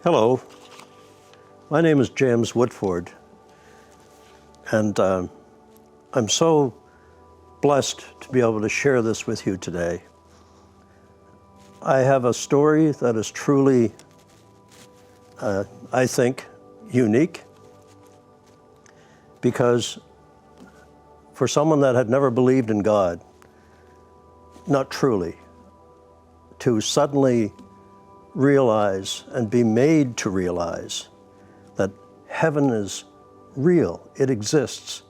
Hello, my name is James Woodford, and I'm so blessed to be able to share this with you today. I have a story that is truly, I think, unique, because for someone that had never believed in God, not truly, to suddenly realize and be made to realize that heaven is real, it exists,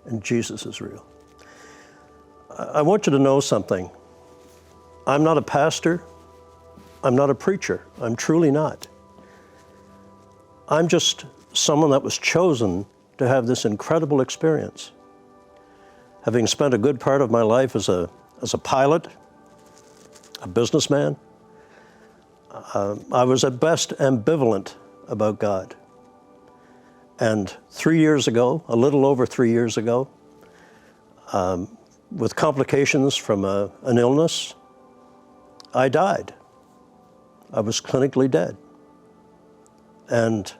and Jesus is real. I want you to know something. I'm not a pastor, I'm not a preacher, I'm truly not. I'm just someone that was chosen to have this incredible experience. Having spent a good part of my life as a pilot, a businessman, I was at best ambivalent about God. And 3 years ago, a little over 3 years ago, with complications from an illness, I died. I was clinically dead and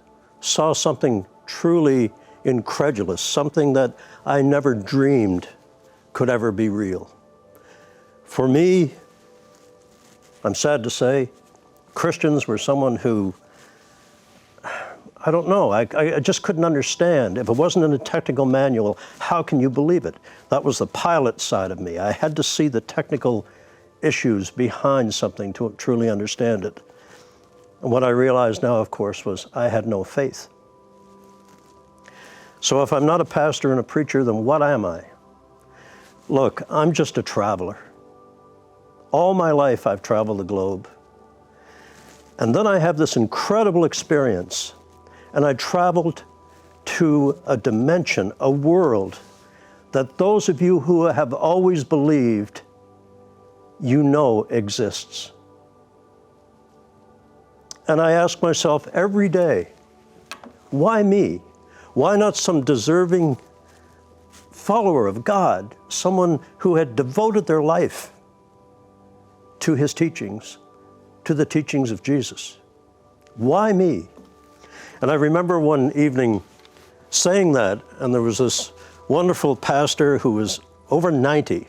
saw something truly incredulous, something that I never dreamed could ever be real. For me, I'm sad to say, Christians were someone who, I don't know, I just couldn't understand. If it wasn't in a technical manual, how can you believe it? That was the pilot side of me. I had to see the technical issues behind something to truly understand it. And what I realized now, of course, was I had no faith. So if I'm not a pastor and a preacher, then what am I? Look, I'm just a traveler. All my life I've traveled the globe. And then I have this incredible experience, and I traveled to a dimension, a world, that those of you who have always believed, you know exists. And I ask myself every day, why me? Why not some deserving follower of God, someone who had devoted their life to His teachings, to the teachings of Jesus? Why me? And I remember one evening saying that, and there was this wonderful pastor who was over 90,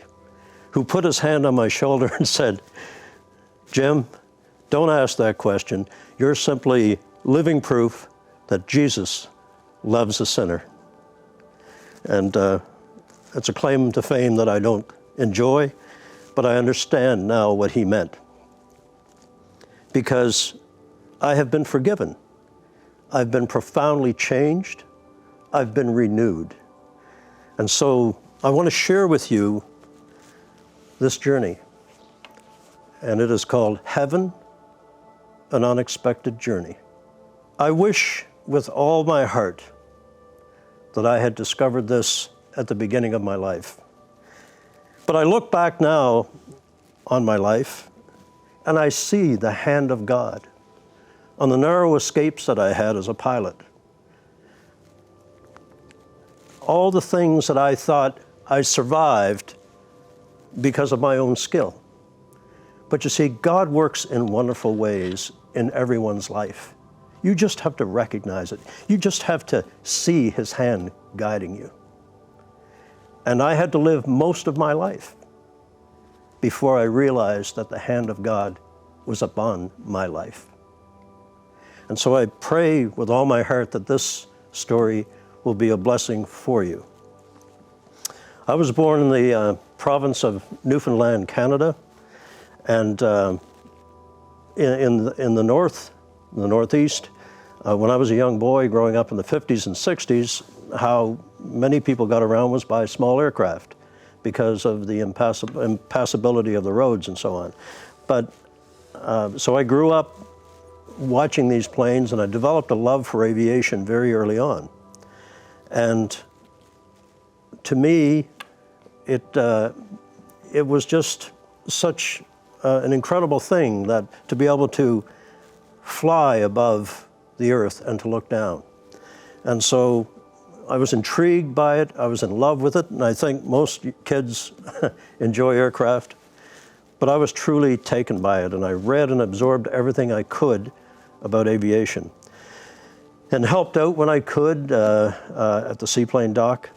who put his hand on my shoulder and said, "Jim, don't ask that question. You're simply living proof that Jesus loves a sinner." And it's a claim to fame that I don't enjoy, but I understand now what he meant. Because I have been forgiven. I've been profoundly changed. I've been renewed. And so I want to share with you this journey. And it is called Heaven, an Unexpected Journey. I wish with all my heart that I had discovered this at the beginning of my life. But I look back now on my life, and I see the hand of God on the narrow escapes that I had as a pilot. All the things that I thought I survived because of my own skill. But you see, God works in wonderful ways in everyone's life. You just have to recognize it. You just have to see His hand guiding you. And I had to live most of my life before I realized that the hand of God was upon my life. And so I pray with all my heart that this story will be a blessing for you. I was born in the province of Newfoundland, Canada, and in the northeast. When I was a young boy growing up in the 50s and 60s, how many people got around was by small aircraft because of the impassability of the roads and so on. But so I grew up watching these planes, and I developed a love for aviation very early on. And to me, it was just such an incredible thing that to be able to fly above the earth and to look down. And so I was intrigued by it, I was in love with it, and I think most kids enjoy aircraft. But I was truly taken by it, and I read and absorbed everything I could about aviation, and helped out when I could at the seaplane dock,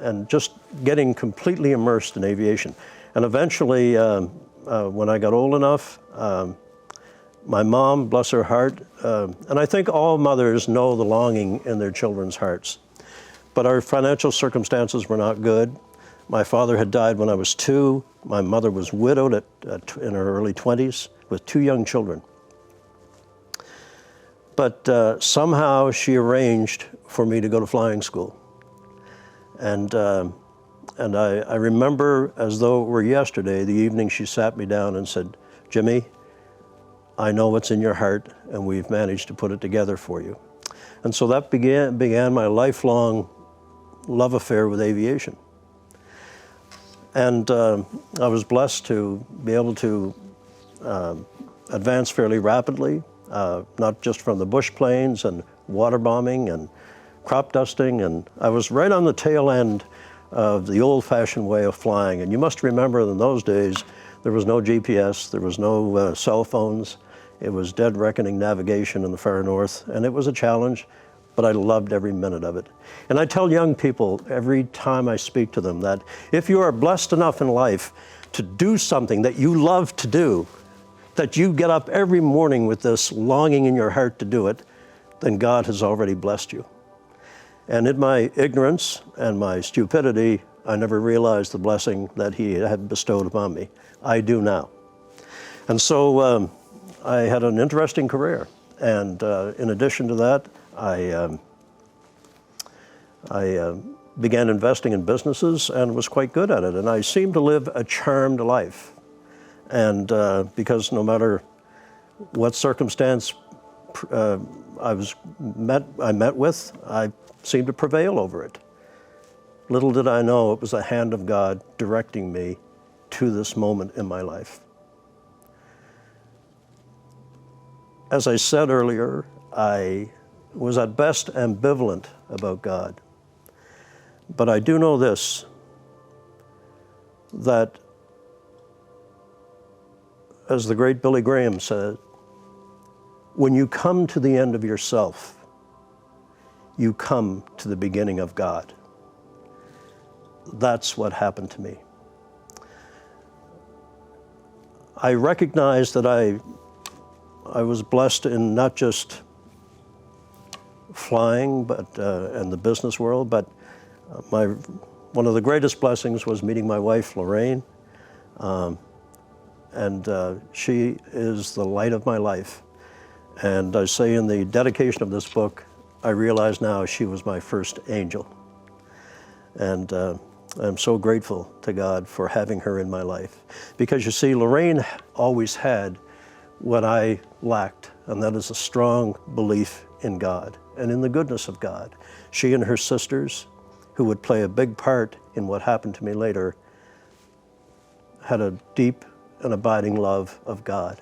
and just getting completely immersed in aviation. And eventually, when I got old enough, my mom, bless her heart, and I think all mothers know the longing in their children's hearts, but our financial circumstances were not good. My father had died when I was 2. My mother was widowed in her early 20s with 2 young children. But somehow she arranged for me to go to flying school. And I remember as though it were yesterday, the evening she sat me down and said, "Jimmy, I know what's in your heart, and we've managed to put it together for you." And so that began my lifelong love affair with aviation. And I was blessed to be able to advance fairly rapidly, not just from the bush planes and water bombing and crop dusting, and I was right on the tail end of the old-fashioned way of flying. And you must remember, in those days, there was no GPS, there was no cell phones. It was dead reckoning navigation in the far north, and it was a challenge, but I loved every minute of it. And I tell young people every time I speak to them that if you are blessed enough in life to do something that you love to do, that you get up every morning with this longing in your heart to do it, then God has already blessed you. And in my ignorance and my stupidity, I never realized the blessing that He had bestowed upon me. I do now. And so I had an interesting career. And in addition to that, I began investing in businesses and was quite good at it. And I seemed to live a charmed life. And because no matter what circumstance I met with, I seemed to prevail over it. Little did I know it was the hand of God directing me to this moment in my life. As I said earlier, I was at best ambivalent about God. But I do know this, that as the great Billy Graham said, when you come to the end of yourself, you come to the beginning of God. That's what happened to me. I recognized that I was blessed in not just flying, but and the business world, but one of the greatest blessings was meeting my wife, Lorraine, and she is the light of my life. And I say in the dedication of this book, I realize now she was my first angel. And I'm so grateful to God for having her in my life. Because you see, Lorraine always had what I lacked, and that is a strong belief in God and in the goodness of God. She and her sisters, who would play a big part in what happened to me later, had a deep and abiding love of God.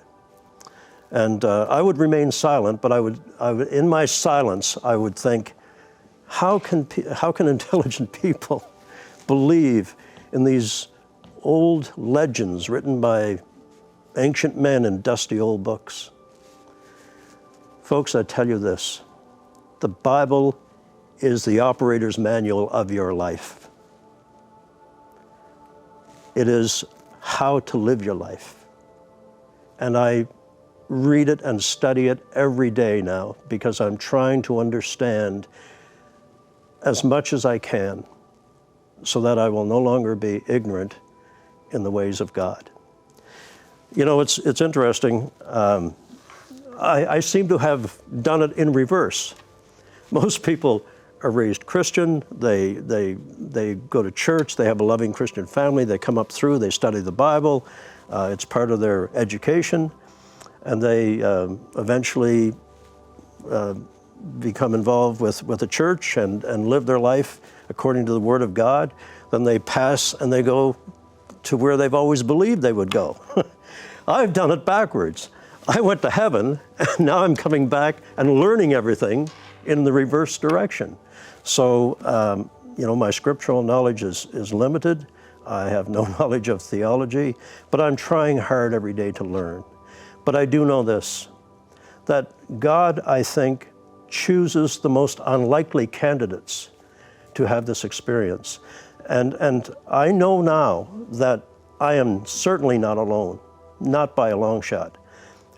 And I would remain silent, but I would, in my silence, I would think, how can intelligent people believe in these old legends written by ancient men in dusty old books? Folks, I tell you this, the Bible is the operator's manual of your life. It is how to live your life. And I read it and study it every day now because I'm trying to understand as much as I can so that I will no longer be ignorant in the ways of God. You know, it's interesting. I seem to have done it in reverse. Most people are raised Christian, they go to church, they have a loving Christian family, they come up through, they study the Bible, it's part of their education, and they eventually become involved with the church and live their life according to the Word of God. Then they pass and they go to where they've always believed they would go. I've done it backwards. I went to heaven, and now I'm coming back and learning everything in the reverse direction. So, you know, my scriptural knowledge is limited. I have no knowledge of theology, but I'm trying hard every day to learn. But I do know this, that God, I think, chooses the most unlikely candidates to have this experience. And I know now that I am certainly not alone, not by a long shot.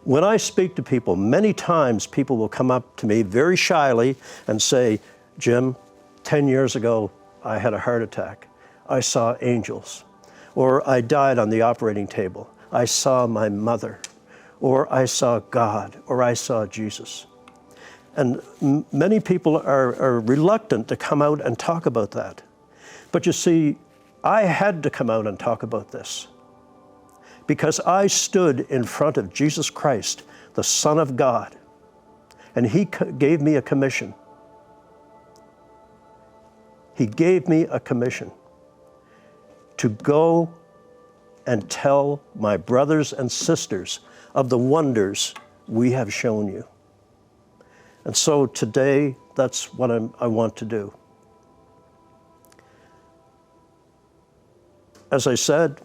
When I speak to people, many times people will come up to me very shyly and say, Jim, 10 years ago, I had a heart attack. I saw angels. Or I died on the operating table. I saw my mother. Or I saw God. Or I saw Jesus. And many people are reluctant to come out and talk about that. But you see, I had to come out and talk about this because I stood in front of Jesus Christ, the Son of God, and He gave me a commission. He gave me a commission to go and tell my brothers and sisters of the wonders we have shown you. And so today, that's what I want to do. As I said,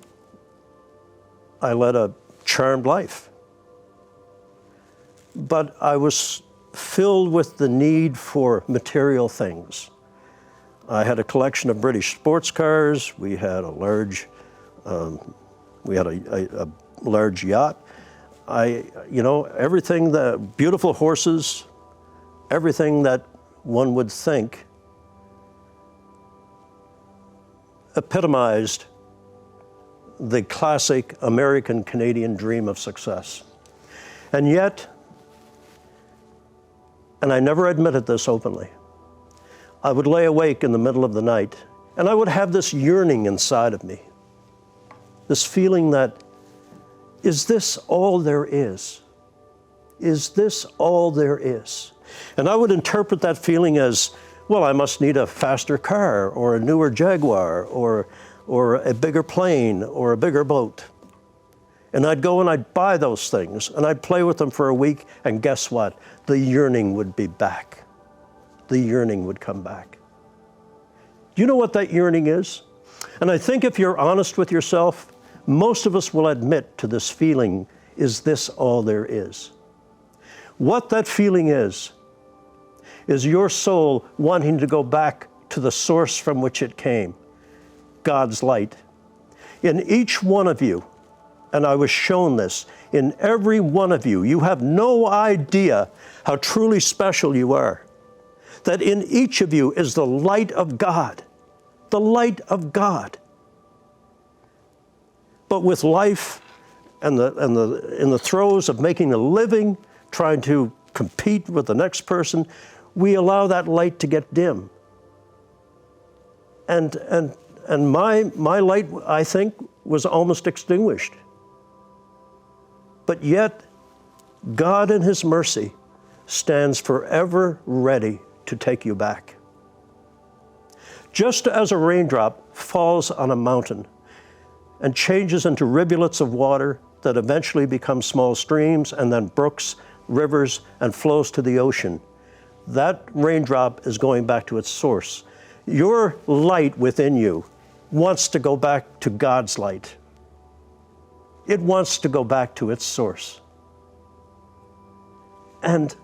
I led a charmed life. But I was filled with the need for material things. I had a collection of British sports cars. We had a large, a large yacht. Everything, the beautiful horses, everything that one would think epitomized the classic American-Canadian dream of success. And yet, and I never admitted this openly, I would lay awake in the middle of the night and I would have this yearning inside of me, this feeling that, is this all there is? Is this all there is? And I would interpret that feeling as, well, I must need a faster car or a newer Jaguar or a bigger plane or a bigger boat. And I'd go and I'd buy those things and I'd play with them for a week, and guess what? The yearning would be back. The yearning would come back. Do you know what that yearning is? And I think if you're honest with yourself, most of us will admit to this feeling, is this all there is? What that feeling is your soul wanting to go back to the source from which it came, God's light. In each one of you, and I was shown this, in every one of you, you have no idea how truly special you are. That in each of you is the light of God, the light of God. But with life and in the throes of making a living, trying to compete with the next person, we allow that light to get dim. And my light, I think, was almost extinguished. But yet, God in His mercy stands forever ready to take you back. Just as a raindrop falls on a mountain and changes into rivulets of water that eventually become small streams and then brooks, rivers, and flows to the ocean, that raindrop is going back to its source. Your light within you wants to go back to God's light. It wants to go back to its source. And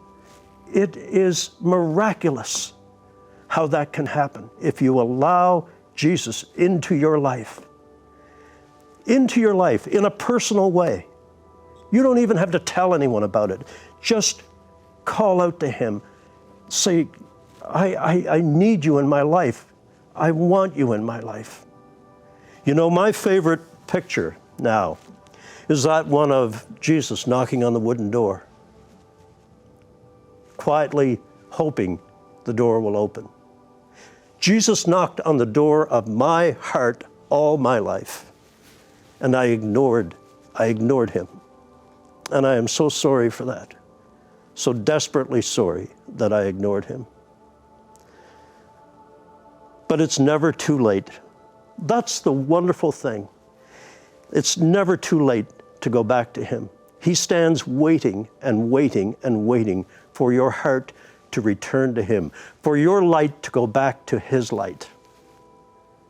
it is miraculous how that can happen if you allow Jesus into your life in a personal way. You don't even have to tell anyone about it. Just call out to Him. Say, I need you in my life. I want you in my life. You know, my favorite picture now is that one of Jesus knocking on the wooden door, quietly hoping the door will open. Jesus knocked on the door of my heart all my life, and I ignored Him. And I am so sorry for that. So desperately sorry that I ignored Him. But it's never too late. That's the wonderful thing. It's never too late to go back to Him. He stands waiting and waiting and waiting for your heart to return to Him, for your light to go back to His light,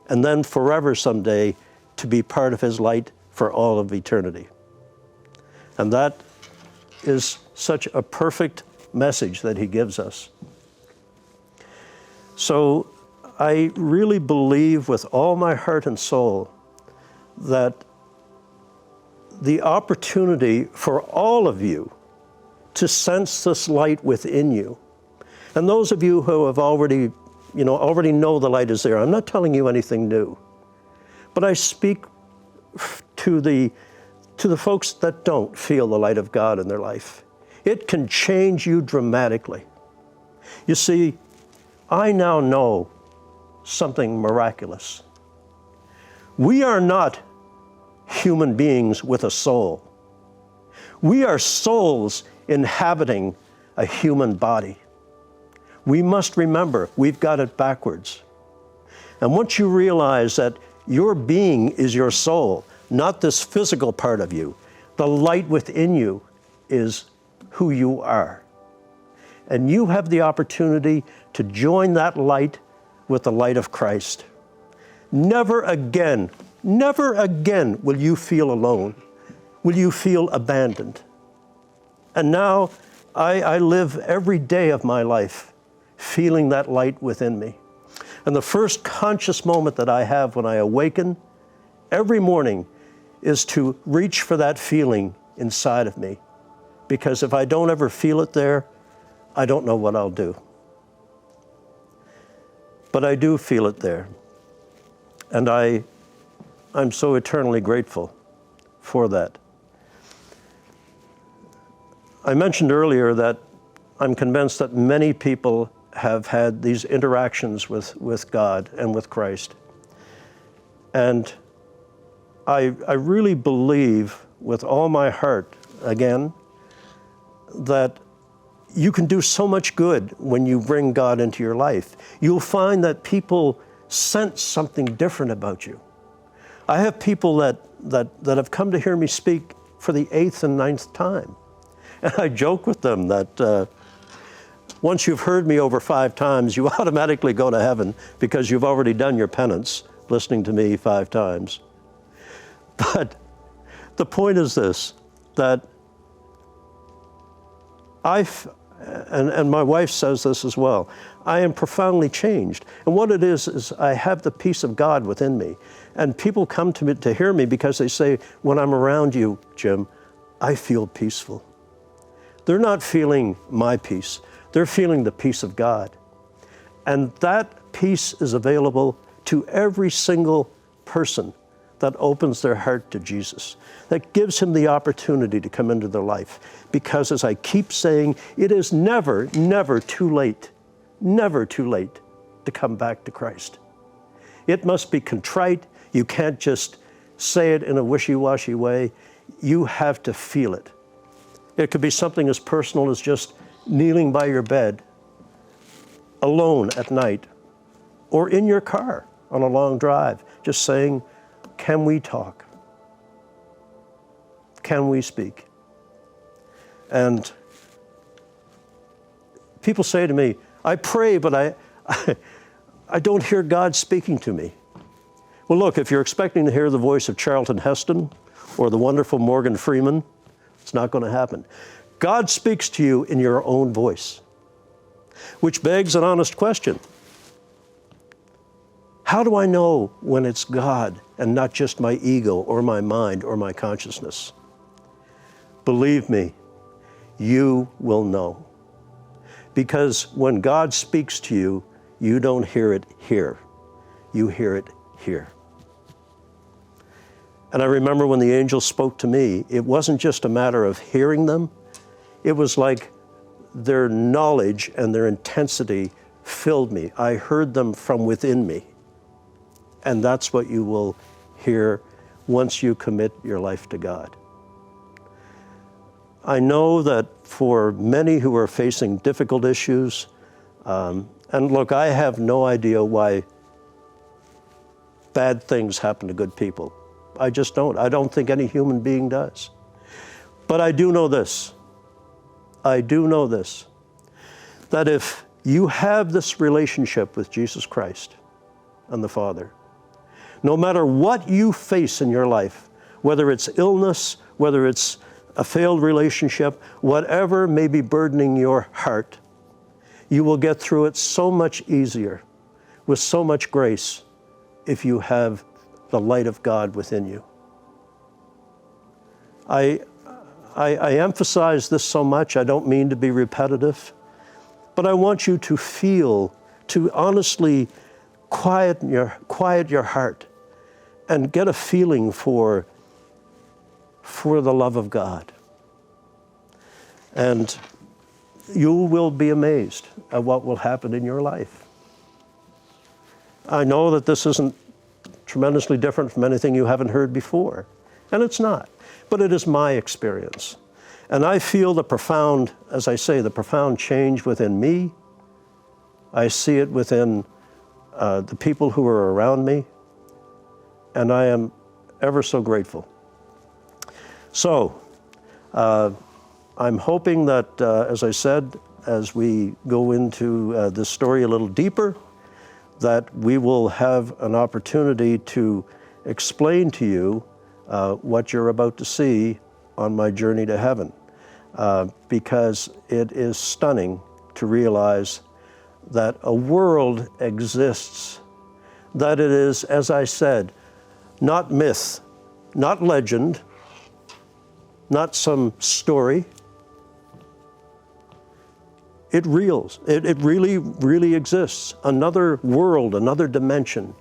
and then forever someday to be part of His light for all of eternity. And that is such a perfect message that he gives us. So I really believe with all my heart and soul that the opportunity for all of you to sense this light within you, and those of you who have already know the light is there, I'm not telling you anything new, but I speak to the folks that don't feel the light of God in their life. It can change you dramatically. You see, I now know something miraculous. We are not human beings with a soul. We are souls inhabiting a human body. We must remember, we've got it backwards. And once you realize that your being is your soul, not this physical part of you, the light within you is who you are. And you have the opportunity to join that light with the light of Christ. Never again will you feel alone, will you feel abandoned. And now I live every day of my life feeling that light within me. And the first conscious moment that I have when I awaken every morning is to reach for that feeling inside of me. Because if I don't ever feel it there, I don't know what I'll do. But I do feel it there. And I'm so eternally grateful for that. I mentioned earlier that I'm convinced that many people have had these interactions with God and with Christ. And I really believe with all my heart, again, that you can do so much good when you bring God into your life. You'll find that people sense something different about you. I have people that have come to hear me speak for the 8th and 9th time. And I joke with them that once you've heard me over 5 times, you automatically go to heaven because you've already done your penance listening to me 5 times. But the point is this, that and my wife says this as well, I am profoundly changed. And what it is I have the peace of God within me. And people come to me to hear me because they say, when I'm around you, Jim, I feel peaceful. They're not feeling my peace. They're feeling the peace of God. And that peace is available to every single person that opens their heart to Jesus, that gives him the opportunity to come into their life. Because as I keep saying, it is never, never too late to come back to Christ. It must be contrite. You can't just say it in a wishy-washy way. You have to feel it. It could be something as personal as just kneeling by your bed, alone at night, or in your car on a long drive, just saying, can we talk? Can we speak? And people say to me, I pray, but I don't hear God speaking to me. Well, look, if you're expecting to hear the voice of Charlton Heston or the wonderful Morgan Freeman, it's not going to happen. God speaks to you in your own voice, which begs an honest question. How do I know when it's God and not just my ego or my mind or my consciousness? Believe me, you will know. Because when God speaks to you, you don't hear it here. You hear it here. And I remember when the angels spoke to me, it wasn't just a matter of hearing them. It was like their knowledge and their intensity filled me. I heard them from within me. And that's what you will hear once you commit your life to God. I know that for many who are facing difficult issues, and look, I have no idea why bad things happen to good people. I just don't. I don't think any human being does. But I do know this. That if you have this relationship with Jesus Christ and the Father, no matter what you face in your life, whether it's illness, whether it's a failed relationship, whatever may be burdening your heart, you will get through it so much easier, with so much grace, if you have the light of God within you. I emphasize this so much, I don't mean to be repetitive, but I want you to feel, to honestly quiet your heart and get a feeling for the love of God. And you will be amazed at what will happen in your life. I know that this isn't tremendously different from anything you haven't heard before, and it's not, but it is my experience. And I feel the profound, as I say, the profound change within me. I see it within the people who are around me, and I am ever so grateful. So, I'm hoping that, as I said, as we go into this story a little deeper, that we will have an opportunity to explain to you what you're about to see on my journey to heaven, because it is stunning to realize that a world exists, that it is, as I said, not myth, not legend, not some story. It really, really exists. Another world, another dimension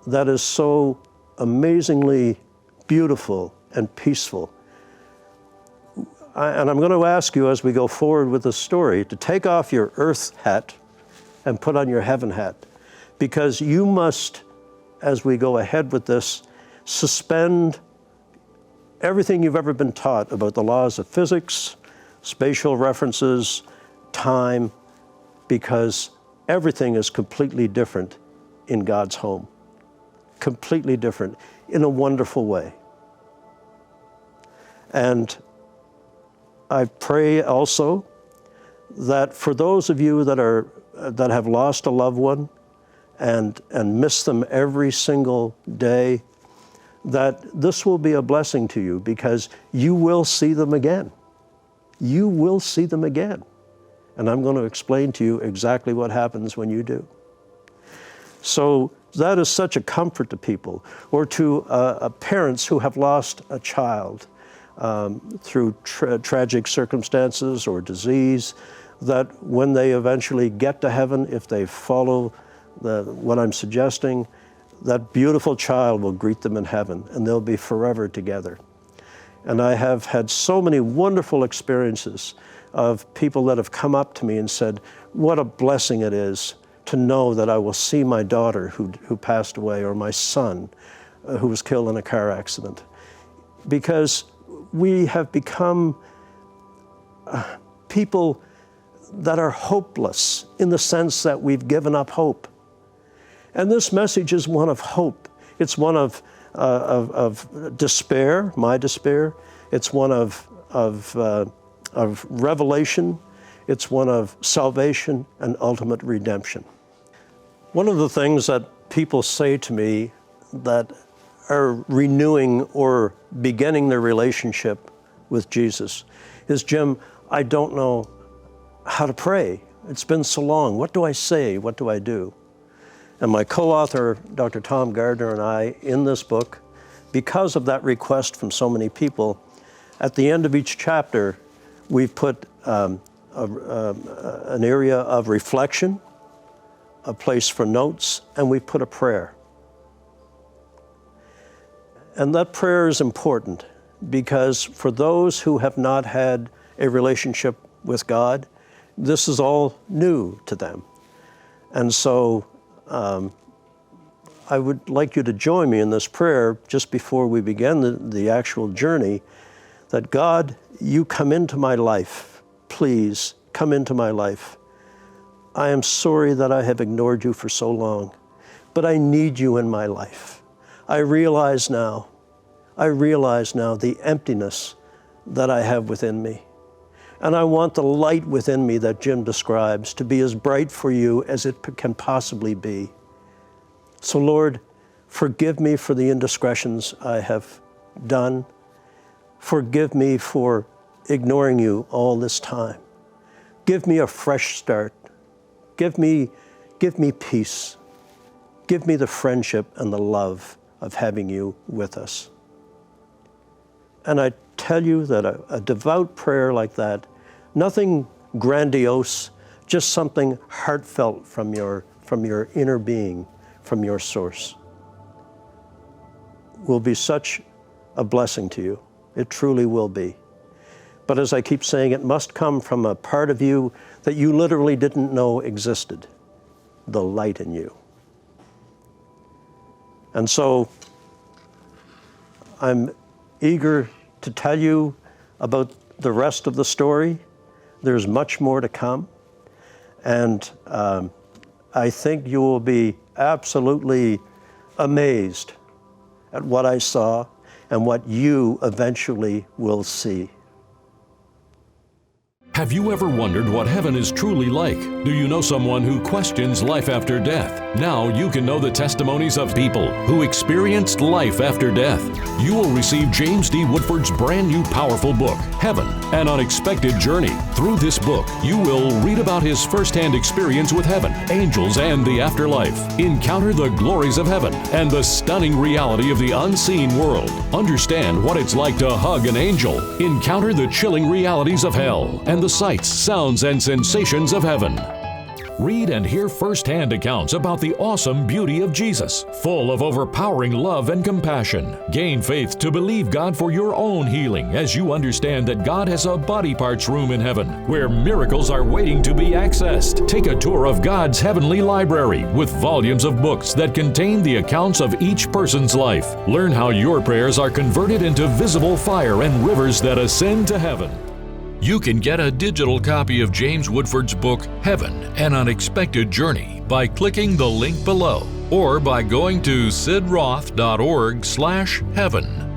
that is so amazingly beautiful and peaceful. And I'm going to ask you as we go forward with the story to take off your earth hat and put on your heaven hat, because you must, as we go ahead with this, suspend everything you've ever been taught about the laws of physics, spatial references, time, because everything is completely different in God's home. Completely different in a wonderful way. And I pray also that for those of you that have lost a loved one and miss them every single day, that this will be a blessing to you, because you will see them again. You will see them again. And I'm going to explain to you exactly what happens when you do. So that is such a comfort to people, or to parents who have lost a child through tragic circumstances or disease, that when they eventually get to heaven, if they follow what I'm suggesting, that beautiful child will greet them in heaven, and they'll be forever together. And I have had so many wonderful experiences of people that have come up to me and said, what a blessing it is to know that I will see my daughter who passed away, or my son who was killed in a car accident. Because we have become people that are hopeless, in the sense that we've given up hope. And this message is one of hope. It's one of despair, my despair. It's one of revelation. It's one of salvation and ultimate redemption. One of the things that people say to me that are renewing or beginning their relationship with Jesus is, Jim, I don't know how to pray. It's been so long. What do I say? What do I do? And my co-author, Dr. Tom Gardner, and I, in this book, because of that request from so many people, at the end of each chapter, we've put an area of reflection, a place for notes, and we've put a prayer. And that prayer is important, because for those who have not had a relationship with God, this is all new to them. And so I would like you to join me in this prayer just before we begin the actual journey, that God, you come into my life. Please come into my life. I am sorry that I have ignored you for so long, but I need you in my life. I realize now the emptiness that I have within me. And I want the light within me that Jim describes to be as bright for you as it can possibly be. So Lord, forgive me for the indiscretions I have done. forgive me for ignoring you all this time. Give me a fresh start. Give me peace. Give me the friendship and the love of having you with us. And I tell you that a devout prayer like that, nothing grandiose, just something heartfelt from your inner being, from your source, will be such a blessing to you. It truly will be. But as I keep saying, it must come from a part of you that you literally didn't know existed, the light in you. And so I'm eager to tell you about the rest of the story. There's much more to come. And I think you will be absolutely amazed at what I saw and what you eventually will see. Have you ever wondered what heaven is truly like? Do you know someone who questions life after death? Now you can know the testimonies of people who experienced life after death. You will receive James D. Woodford's brand new powerful book, Heaven, An Unexpected Journey. Through this book, you will read about his firsthand experience with heaven, angels, and the afterlife. Encounter the glories of heaven and the stunning reality of the unseen world. Understand what it's like to hug an angel. Encounter the chilling realities of hell and the sights, sounds, and sensations of heaven. Read and hear firsthand accounts about the awesome beauty of Jesus, full of overpowering love and compassion. Gain faith to believe God for your own healing as you understand that God has a body parts room in heaven where miracles are waiting to be accessed. Take a tour of God's heavenly library with volumes of books that contain the accounts of each person's life. Learn how your prayers are converted into visible fire and rivers that ascend to heaven. You can get a digital copy of James Woodford's book, Heaven, An Unexpected Journey, by clicking the link below or by going to sidroth.org/heaven.